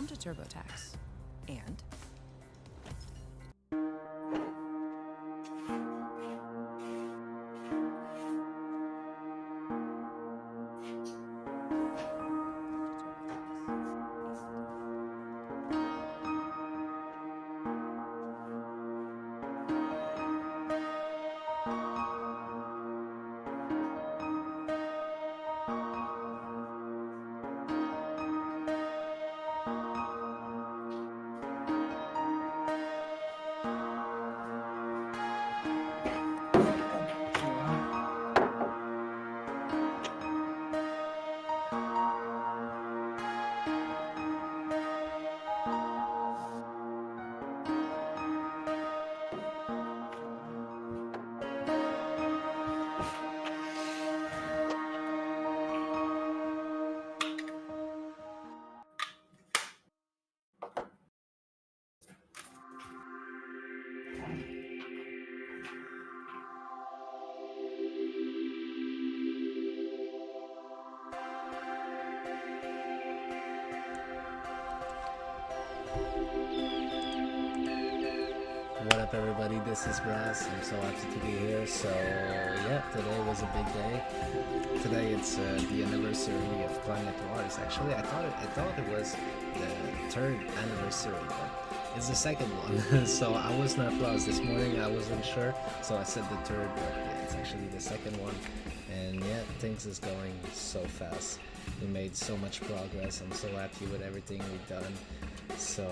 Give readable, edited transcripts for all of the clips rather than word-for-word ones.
Come to TurboTax. And What up, everybody? This is Warz. I'm so happy to be here. So yeah, today was a big day. Today it's the anniversary of Planet Warz. Actually, I thought it was the third anniversary, but it's the second one. So I was not lost this morning. I wasn't sure, so I said the third, but yeah, it's actually the second one. And yeah, things is going so fast. We made so much progress. I'm so happy with everything we've done. So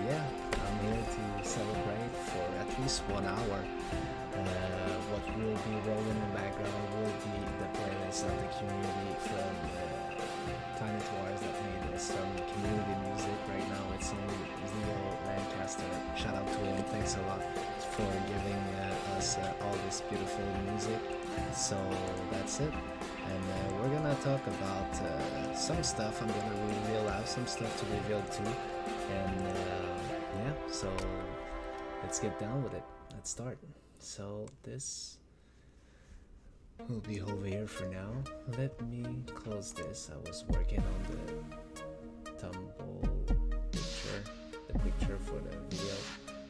yeah, I'm here to celebrate for at least 1 hour. What will be rolling in the background will be the playlist of the community from Planet Warz that made some community music. Right now it's only Leo Lancaster. Shout out to him. Thanks a lot for giving us all this beautiful music. So that's it. And we're gonna talk about some stuff. I'm gonna reveal. I have some stuff to reveal too. And yeah, so let's get down with it. Let's start. So this will be over here for now. Let me close this. I was working on the tumble picture, the picture for the video.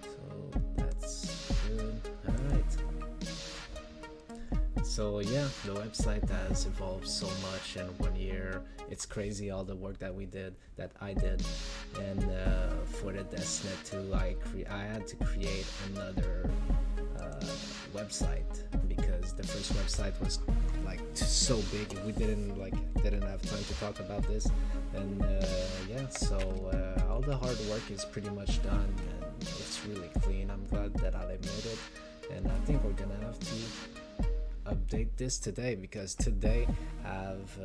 So that's good. Alright. So yeah, the website has evolved so much in 1 year. It's crazy all the work that I did, and for the Destiny 2, I had to create another website because the first website was like so big. We didn't have time to talk about this, and yeah, so all the hard work is pretty much done, and it's really clean. I'm glad that I made it, and I think we're gonna have to update this today because today I have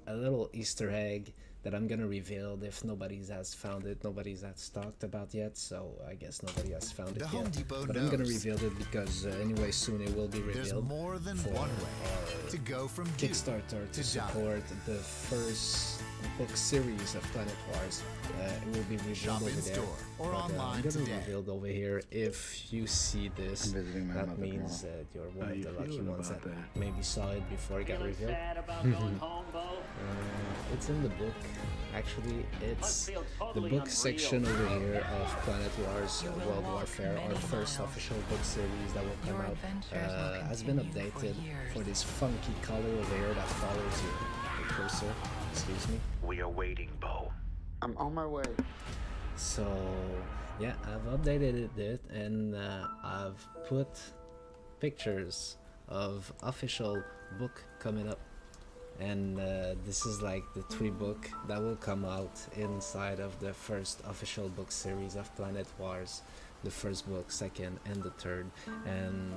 a little Easter egg that I'm gonna reveal. If nobody has found it, nobody has talked about yet, so I guess nobody has found it yet. But I'm gonna reveal it because anyway, soon it will be revealed. There's more than one way to go from Kickstarter to support the first book series of Planet Warz. It will be revealed over there. Or but, online I'm gonna today. reveal it over here. If you see this, that means that you're one of the lucky ones that maybe saw it before it got revealed. It's in the book. Actually, it's the book section over here of Planet Warz World Warfare, our first official book series that will come out. Has been updated for this funky color over here that follows you. The cursor, excuse me. We are waiting, Bo. I'm on my way. So yeah, I've updated it and I've put pictures of official book coming up, and this is like the 3 book that will come out inside of the first official book series of Planet Warz. The first book, second, and the third. And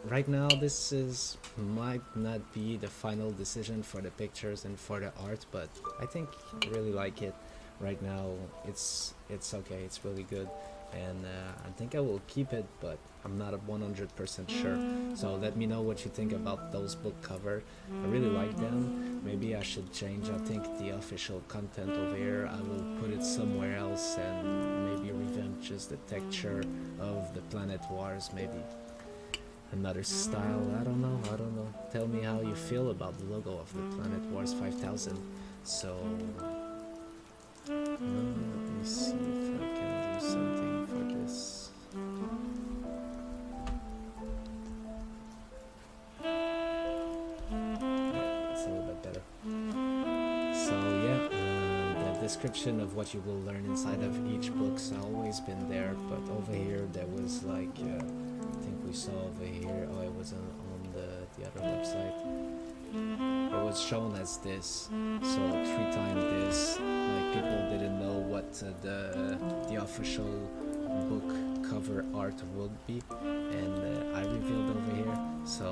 right now this might not be the final decision for the pictures and for the art, but I think I really like it. Right now it's okay, it's really good, and I think I will keep it, but I'm not 100% sure. So let me know what you think about those book cover. I really like them. Maybe I should change, I think, the official content over here. I will put it somewhere else and maybe revamp just the texture of the Planet Warz, maybe another style. I don't know. Tell me how you feel about the logo of the Planet Warz 5000. So description of what you will learn inside of each book's always been there, but over here there was like I think we saw over here, oh, it was on the other website, it was shown as this, so 3 times this, like people didn't know what the official book cover art would be, and I revealed over here. So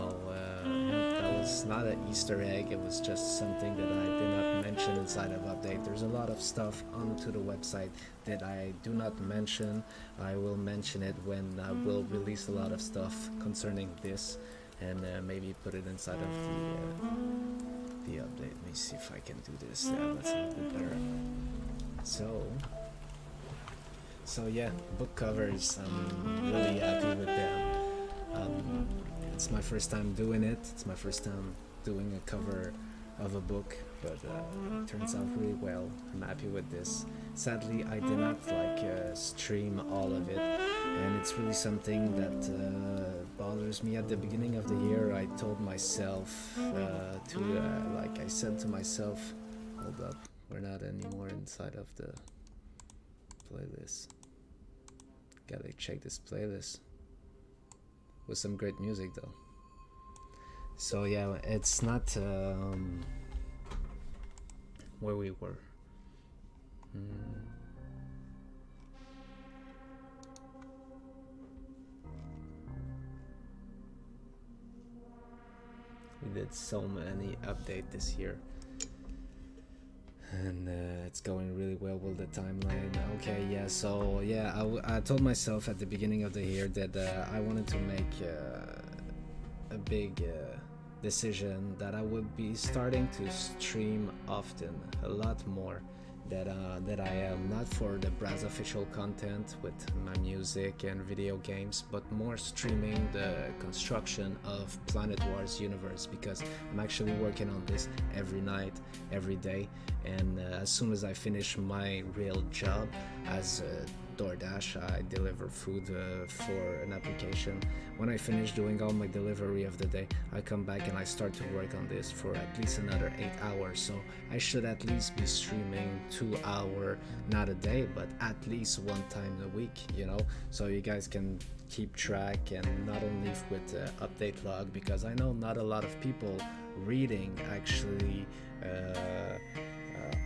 that was not an Easter egg, it was just something that I did not mention inside of update. There's a lot of stuff onto the website that I do not mention. I will mention it when I will release a lot of stuff concerning this, and maybe put it inside of the update. Let me see if I can do this. Yeah, that's a little bit better. So yeah, book covers, I'm really happy with them. It's my first time doing it. It's my first time doing a cover of a book, but it turns out really well. I'm happy with this. Sadly, I did not stream all of it, and it's really something that bothers me. At the beginning of the year, I told myself I said to myself, hold up, we're not anymore inside of the playlist. Gotta check this playlist with some great music though. So yeah, it's not where we were. We did so many updates this year, and it's going really well with the timeline. Okay, yeah, so yeah, I told myself at the beginning of the year that I wanted to make a big decision, that I would be starting to stream often, a lot more, that I am not for the Braz official content with my music and video games, but more streaming the construction of Planet Warz universe, because I'm actually working on this every night, every day, and as soon as I finish my real job as DoorDash, I deliver food for an application. When I finish doing all my delivery of the day, I come back and I start to work on this for at least another 8 hours. So I should at least be streaming 2 hours, not a day, but at least 1 time a week, you know, so you guys can keep track, and not only with update log, because I know not a lot of people reading actually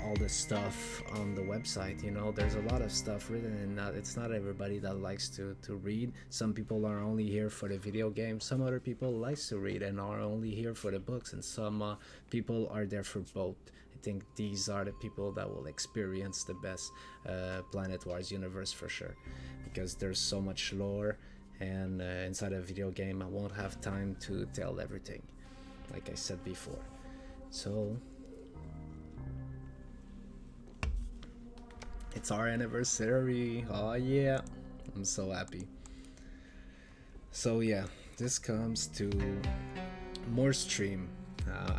all the stuff on the website. You know, there's a lot of stuff written, and it's not everybody that likes to read. Some people are only here for the video game, some other people likes to read and are only here for the books, and some people are there for both. I think these are the people that will experience the best Planet Warz universe for sure, because there's so much lore, and inside a video game I won't have time to tell everything, like I said before. So it's our anniversary. Oh yeah, I'm so happy. So yeah, this comes to more stream.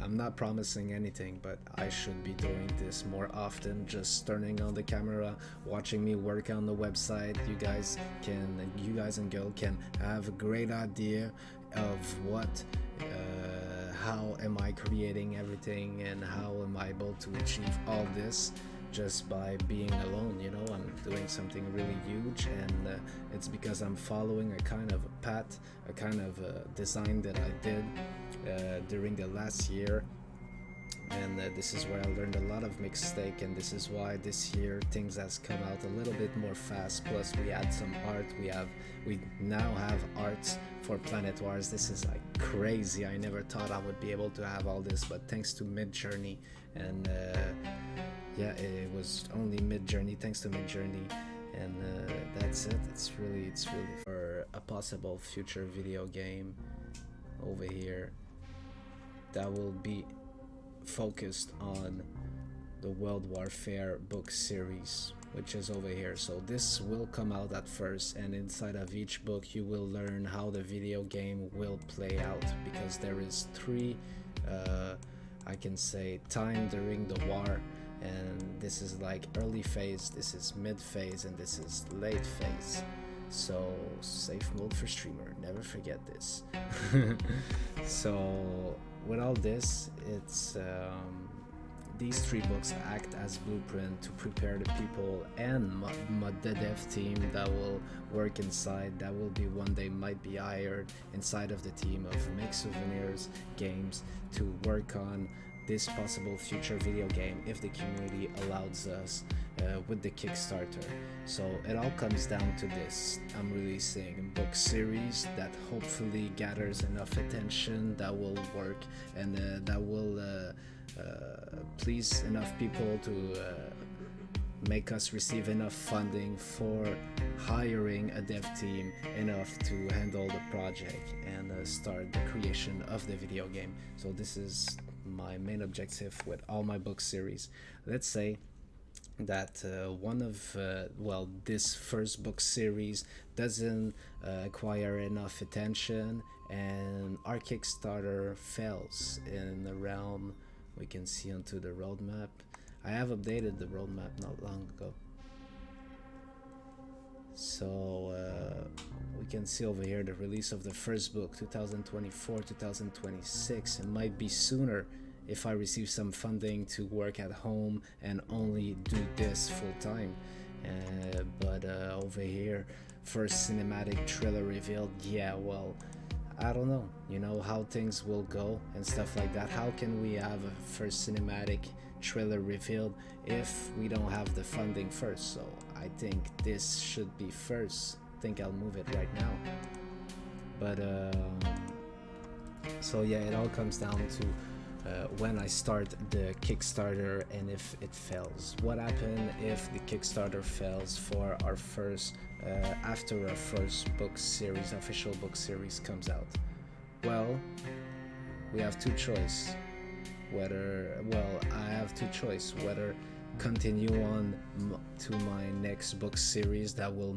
I'm not promising anything, but I should be doing this more often, just turning on the camera, watching me work on the website. You guys and girl can have a great idea of how am I creating everything, and how am I able to achieve all this just by being alone. You know, I'm doing something really huge, and it's because I'm following a kind of a path, a kind of design that I did during the last year, and this is where I learned a lot of mistake, and this is why this year things has come out a little bit more fast. Plus we add some art, we now have arts for Planet Warz. This is like crazy. I never thought I would be able to have all this, but thanks to Midjourney, and yeah, it was only Midjourney, thanks to Midjourney, and that's it. It's really for a possible future video game over here that will be focused on the World Warfare book series, which is over here. So this will come out at first, and inside of each book you will learn how the video game will play out, because there is 3 I can say time during the war, and this is like early phase, this is mid phase, and this is late phase. So safe mode for streamer, never forget this. So with all this, it's these 3 books act as blueprint to prepare the people and the dev team that will work inside, that will be one day might be hired inside of the team of Make Souvenirs Games to work on this possible future video game if the community allows us with the Kickstarter. So it all comes down to this. I'm releasing a book series that hopefully gathers enough attention, that will work, and that will please enough people to make us receive enough funding for hiring a dev team enough to handle the project and start the creation of the video game. So this is my main objective with all my book series. Let's say that this first book series doesn't acquire enough attention and our Kickstarter fails in around, we can see onto the roadmap. I have updated the roadmap not long ago, so we can see over here the release of the first book 2024 2026. It might be sooner if I receive some funding to work at home and only do this full time, but over here, first cinematic trailer revealed. Yeah, well, I don't know, you know, how things will go and stuff like that. How can we have a first cinematic trailer revealed if we don't have the funding first? So I think this should be first. I think I'll move it right now. But so yeah, it all comes down to when I start the Kickstarter and if it fails. What happens if the Kickstarter fails for our first after our first book series, official book series comes out? Well, we have two choices. I have two choices, whether continue on to my next book series that will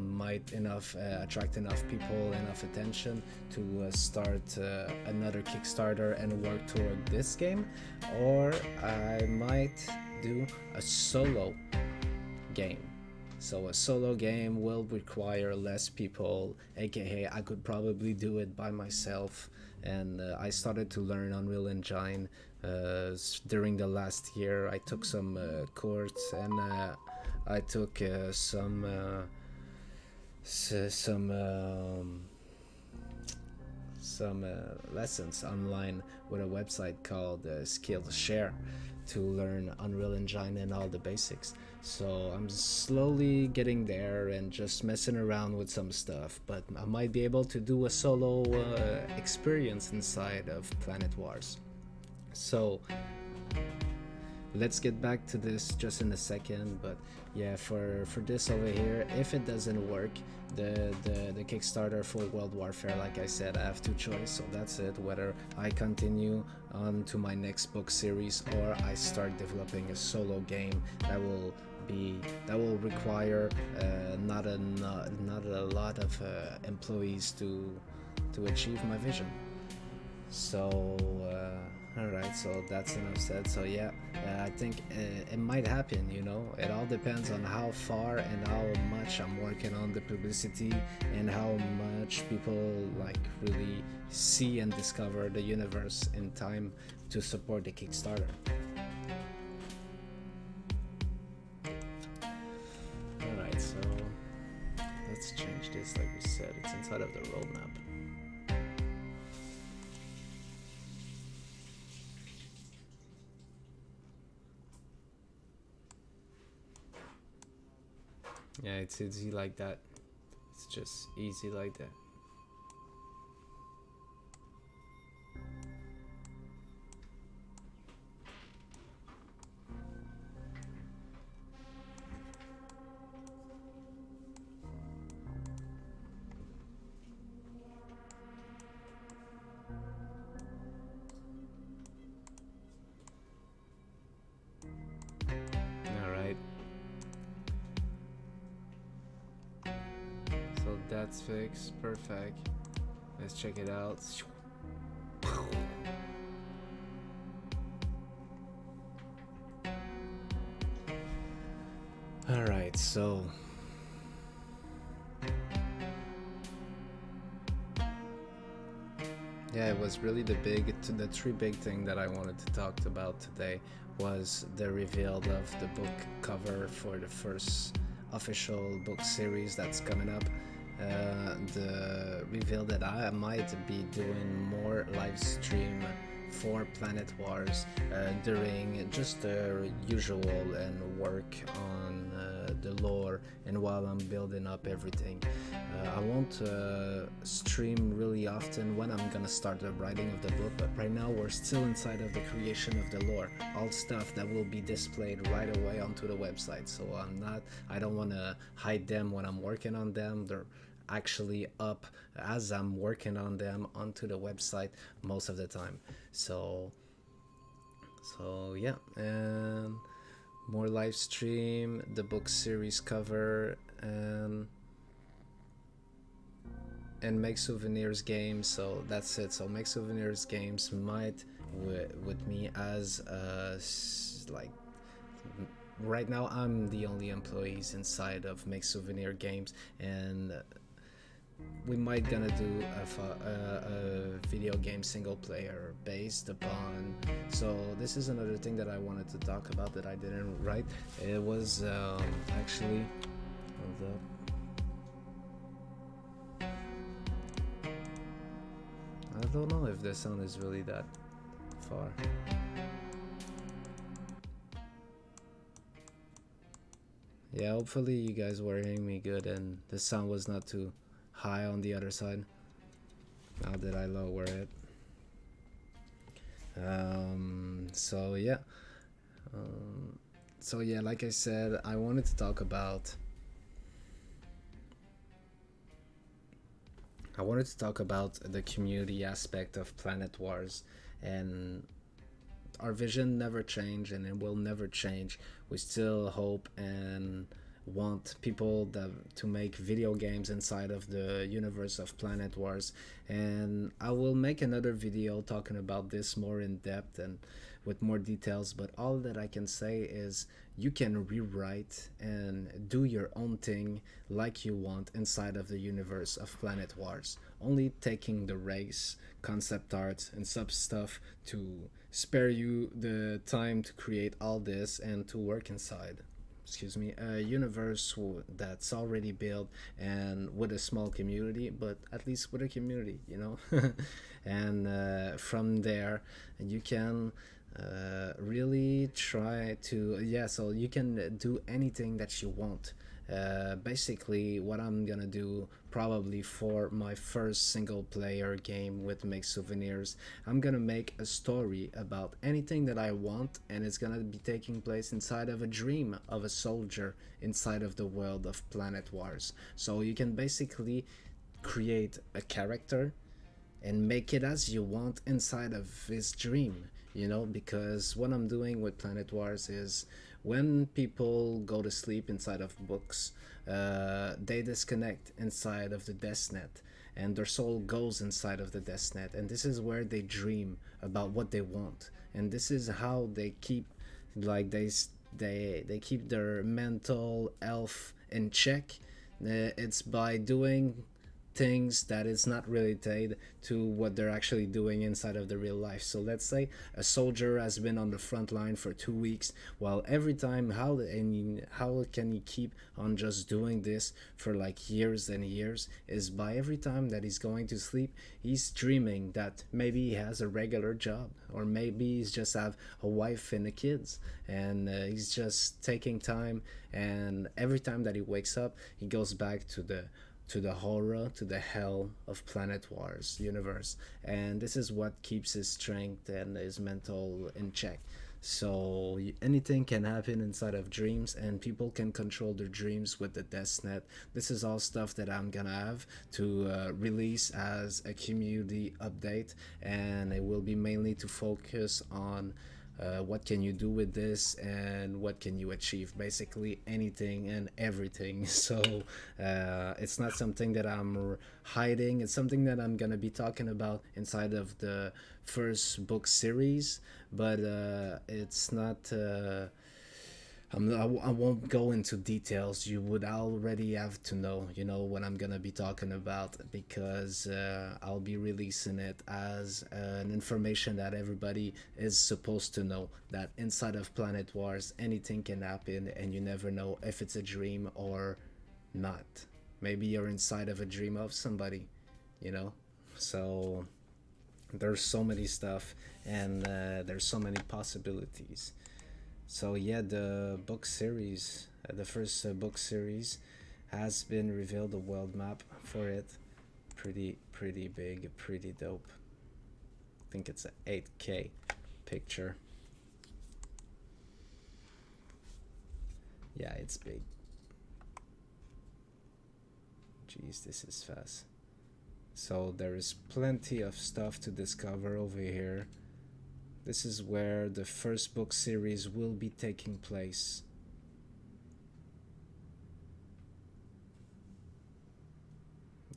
attract enough people, enough attention to start another Kickstarter and work toward this game, or I might do a solo game. So a solo game will require less people, aka I could probably do it by myself. And I started to learn Unreal Engine during the last year. I took some course and I took some lessons online with a website called Skillshare to learn Unreal Engine and all the basics. So I'm slowly getting there and just messing around with some stuff, but I might be able to do a solo experience inside of Planet Warz. So let's get back to this just in a second, but yeah, for this over here, if it doesn't work, the Kickstarter for World Warfare, like I said, I have two choices, so that's it, whether I continue on to my next book series or I start developing a solo game that will require not a lot of employees to achieve my vision. So alright, so that's enough said. So yeah, I think it might happen, you know. It all depends on how far and how much I'm working on the publicity and how much people like really see and discover the universe in time to support the Kickstarter. Alright, so let's change this. Like we said, it's inside of the roadmap. Yeah, it's easy like that. It's just easy like that. That's fixed. Perfect. Let's check it out. Alright, so yeah, it was really the three big thing that I wanted to talk about today was the reveal of the book cover for the first official book series that's coming up. The reveal that I might be doing more live stream for Planet Warz during just the usual and work on the lore and while I'm building up everything. I won't stream really often when I'm gonna start the writing of the book, but right now we're still inside of the creation of the lore. All stuff that will be displayed right away onto the website. So I don't want to hide them when I'm working on them. They're actually up as I'm working on them onto the website most of the time. So yeah, and more live stream, the book series cover, and make souvenirs games. So that's it. So make souvenirs games might with me as like right now I'm the only employees inside of make souvenir games, and we might gonna do a video game single player based upon. So this is another thing that I wanted to talk about that I didn't write. It was actually, hold up. I don't know if the sound is really that far. Yeah, hopefully you guys were hearing me good and the sound was not too high on the other side. Now that I lower it. So yeah. Like I said, I wanted to talk about the community aspect of Planet Warz, and our vision never changed and it will never change. We still hope and want people to make video games inside of the universe of Planet Warz, and I will make another video talking about this more in depth and with more details. But all that I can say is you can rewrite and do your own thing like you want inside of the universe of Planet Warz, only taking the race, concept art and sub stuff to spare you the time to create all this and to work inside a universe that's already built and with a small community, but at least with a community, and from there you can really try to so you can do anything that you want. Basically what I'm gonna do probably for my first single player game with Make Souvenirs, I'm gonna make a story about anything that I want, and it's gonna be taking place inside of a dream of a soldier inside of the world of Planet Warz. So you can basically create a character and make it as you want inside of his dream, because what I'm doing with Planet Warz is when people go to sleep inside of books, they disconnect inside of the Deathnet and their soul goes inside of the Deathnet, and this is where they dream about what they want, and this is how they keep they keep their mental health in check. It's by doing things that is not related to what they're actually doing inside of the real life. So let's say a soldier has been on the front line for 2 weeks. Well, every time, how can he keep on just doing this for like years and years, is by every time that he's going to sleep, he's dreaming that maybe he has a regular job, or maybe he's just have a wife and the kids, and he's just taking time, and every time that he wakes up, he goes back to the horror, to the hell of Planet Warz universe, and this is what keeps his strength and his mental in check. So anything can happen inside of dreams, and people can control their dreams with the Deathnet. This is all stuff that I'm gonna have to release as a community update, and it will be mainly to focus on what can you do with this and what can you achieve, basically anything and everything. So it's not something that I'm hiding, it's something that I'm gonna be talking about inside of the first book series, but it's not I won't go into details. You would already have to know, you know, what I'm gonna be talking about, because I'll be releasing it as an information that everybody is supposed to know. That inside of Planet Wars, anything can happen, and you never know if it's a dream or not. Maybe you're inside of a dream of somebody, you know. So there's so many stuff, and there's so many possibilities. So yeah, the book series, the first book series, has been revealed. A world map for it, pretty big, pretty dope. I think it's an 8K picture. Yeah, it's big. Jeez, this is fast. So there is plenty of stuff to discover over here. This is where the first book series will be taking place.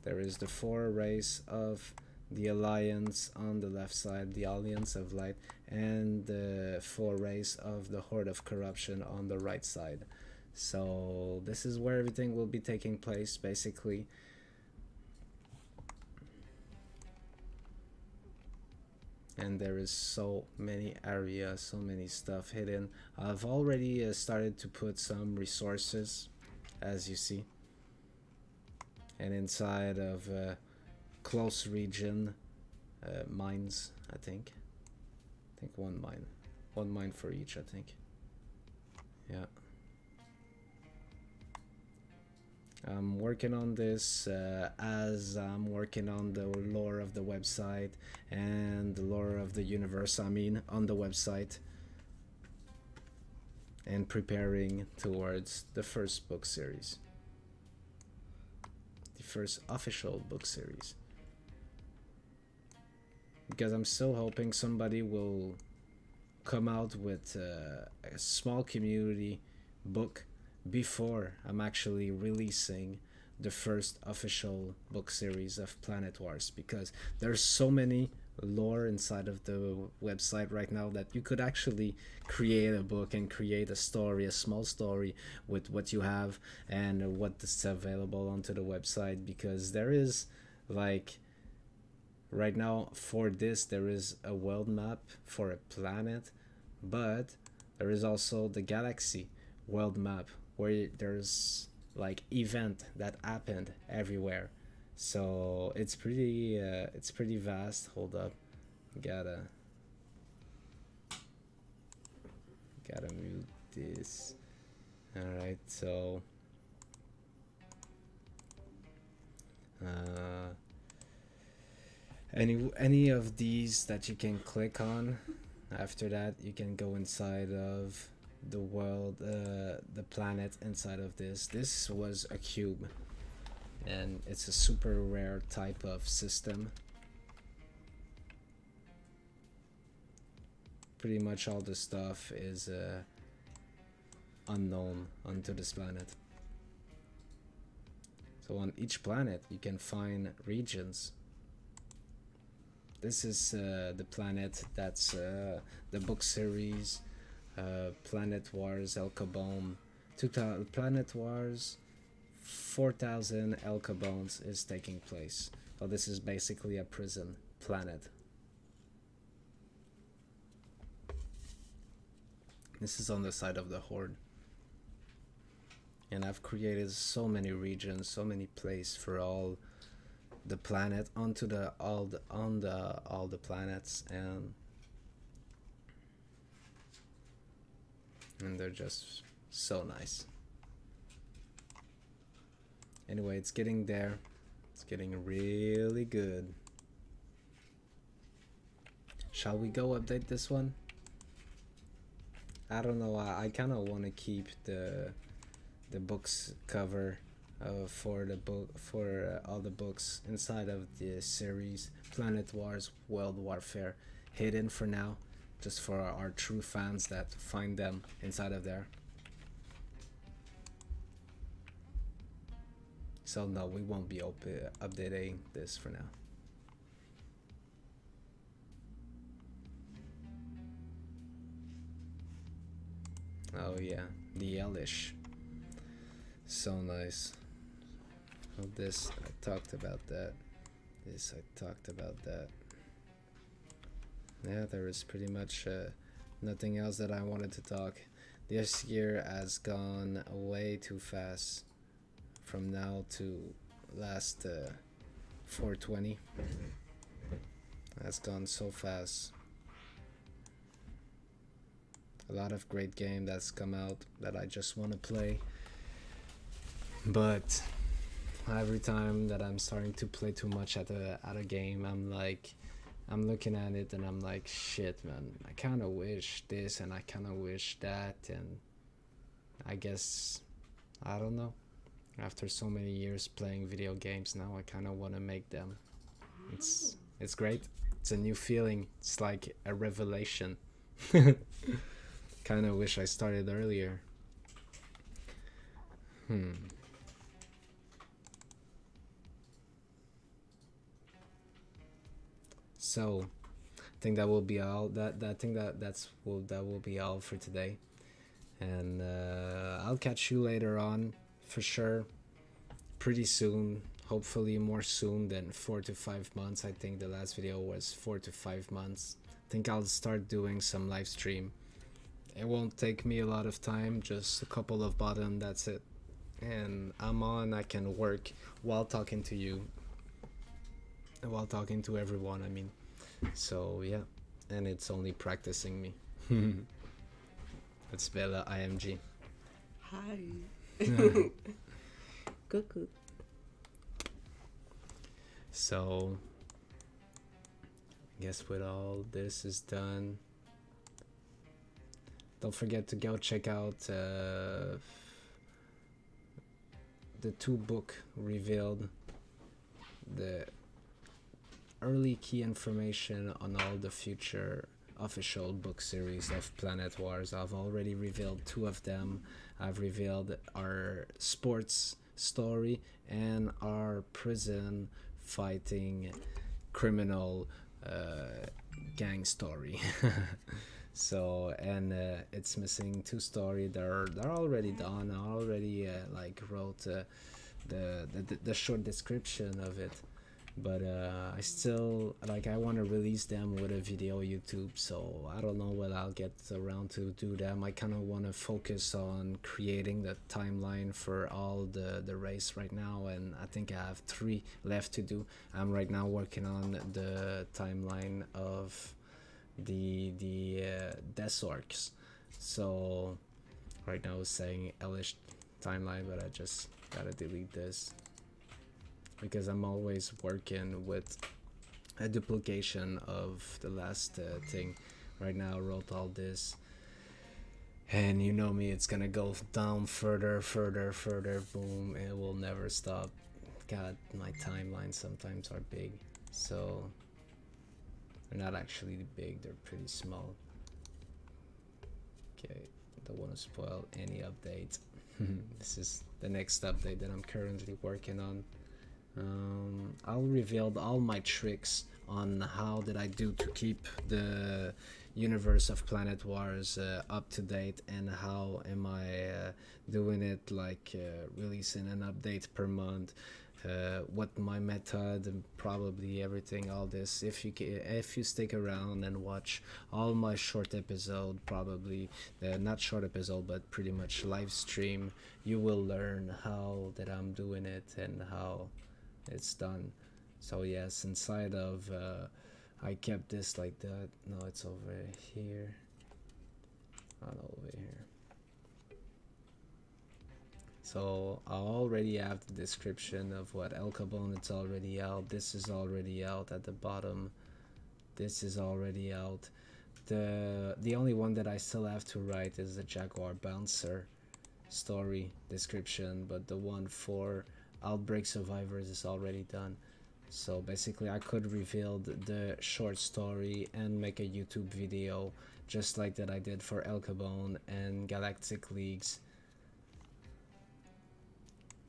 There is the four rays of the Alliance on the left side, the Alliance of Light, and the four rays of the Horde of Corruption on the right side. So this is where everything will be taking place, basically. And there is so many areas, so many stuff hidden. I've already started to put some resources, as you see, and inside of close region mines. I think one mine for each, I think. Yeah, I'm working on this as I'm working on the lore of the website and the lore of the universe, I mean, on the website, and preparing towards the first book series, the first official book series, because I'm still hoping somebody will come out with a small community book before I'm actually releasing the first official book series of Planet Wars, because there's so many lore inside of the website right now that you could actually create a book and create a story, a small story, with what you have and what is available onto the website. Because there is, like, right now for this, there is a world map for a planet, but there is also the galaxy world map, where there's like event that happened everywhere. So it's pretty vast. Hold up, gotta mute this. All right, so any of these that you can click on. After that, you can go inside of the world, the planet inside of this. This was a cube, and it's a super rare type of system. Pretty much all the stuff is unknown onto this planet. So on each planet you can find regions. This is the planet that's the book series, Planet Wars El Cabone. Planet Wars 4000 El Cabones is taking place. So this is basically a prison planet. This is on the side of the Horde. And I've created so many regions, so many places for all the planet onto the all the planets, and they're just so nice. Anyway, it's getting there. It's getting really good. Shall we go update this one? I don't know. I kind of want to keep the book's cover for the book, for all the books inside of the series Planet Wars World Warfare hidden for now, just for our true fans that find them inside of there. So no, we won't be updating this for now. Oh yeah, the Elish. So nice. Oh, this, I talked about that. This, I talked about that. Yeah, there is pretty much nothing else that I wanted to talk. This year has gone way too fast. From now to last 420. Has gone so fast. A lot of great game that's come out that I just want to play. But every time that I'm starting to play too much at a game, I'm looking at it and I'm like, shit, man, I kind of wish this and I kind of wish that, and I guess, I don't know, after so many years playing video games now, I kind of want to make them. It's great. It's a new feeling. It's like a revelation. Kind of wish I started earlier. So, I think that will be all. That will be all for today, and I'll catch you later on, for sure. Pretty soon, hopefully more soon than 4 to 5 months. I think the last video was 4 to 5 months. I think I'll start doing some live stream. It won't take me a lot of time, just a couple of buttons. That's it. And I'm on. I can work while talking to you. While talking to everyone, I mean. So yeah, and it's only practicing me. It's Bella IMG. Hi. Cuckoo. So I guess with all this is done, don't forget to go check out the 2 book revealed, the early key information on all the future official book series of Planet Warz. I've already revealed 2 of them. I've revealed our sports story and our prison fighting criminal gang story. So, and it's missing 2 story. They're already done. I already wrote the short description of it, but I still I want to release them with a video YouTube, so I don't know when I'll get around to do them. I kind of want to focus on creating the timeline for all the race right now, and I think I have 3 left to do. I'm right now working on the timeline of the Death Orcs. So right now it's saying Elish timeline, but I just gotta delete this because I'm always working with a duplication of the last thing. Right now I wrote all this, and you know me, it's gonna go down further, boom, and it will never stop. God, my timelines sometimes are big, so they're not actually big, they're pretty small. Okay, don't want to spoil any update. This is the next update that I'm currently working on. I'll reveal all my tricks on how did I do to keep the universe of Planet Warz up to date, and how am I doing it, like releasing an update per month, what my method, and probably everything, all this. If you stick around and watch all my short episode, probably not short episode but pretty much live stream, you will learn how that I'm doing it and how it's done. So yes, inside of I kept this like that. No, it's over here, not over here. So I already have the description of what El Cabone, it's already out. This is already out at the bottom. This is already out. The only one that I still have to write is the Jaguar Bouncer story description, but the one for Outbreak Survivors is already done. So basically I could reveal the short story and make a YouTube video just like that I did for El Cabone and Galactic Leagues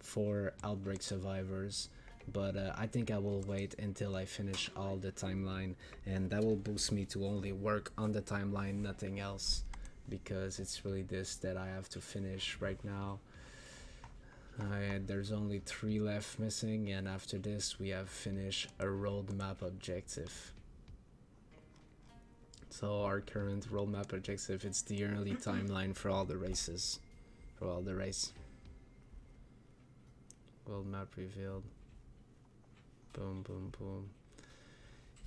for Outbreak Survivors, but I think I will wait until I finish all the timeline, and that will boost me to only work on the timeline, nothing else, because it's really this that I have to finish right now. There's only 3 left missing, and after this we have finished a roadmap objective. So our current roadmap objective, it's the yearly timeline for all the races, for all the race. World map revealed. Boom, boom, boom.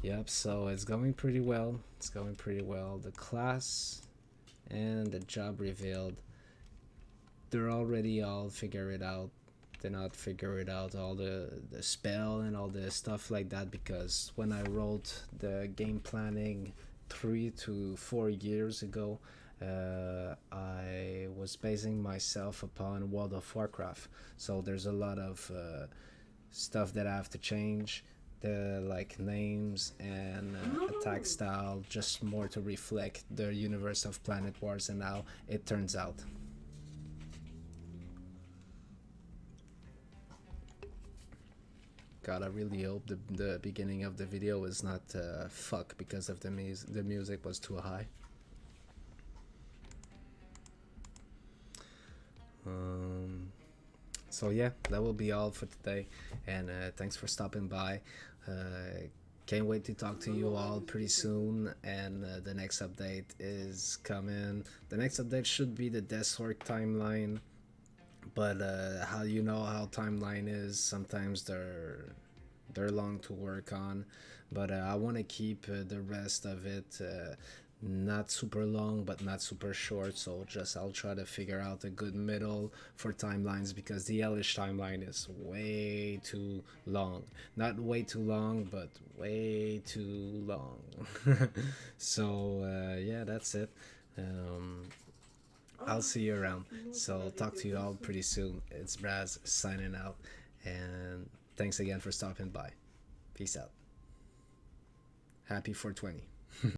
Yep, so it's going pretty well. It's going pretty well. The class and the job revealed. They're already all figure it out. They're not figure it out all the spell and all the stuff like that, because when I wrote the game planning 3 to 4 years ago, I was basing myself upon World of Warcraft, so there's a lot of stuff that I have to change, the like names and attack style, just more to reflect the universe of Planet Wars and how it turns out. God, I really hope the beginning of the video is not fuck because of the music was too high. So yeah, that will be all for today, and thanks for stopping by. Can't wait to talk to you all pretty soon, and the next update is coming. The next update should be the Deathwork timeline, but how you know how timeline is, sometimes they're long to work on, but I want to keep the rest of it not super long but not super short, so I'll try to figure out a good middle for timelines, because the Hellish timeline is way too long. Not way too long, but way too long. So yeah, that's it. I'll see you around, so talk to you all pretty soon. It's Braz signing out, and thanks again for stopping by. Peace out. Happy 420.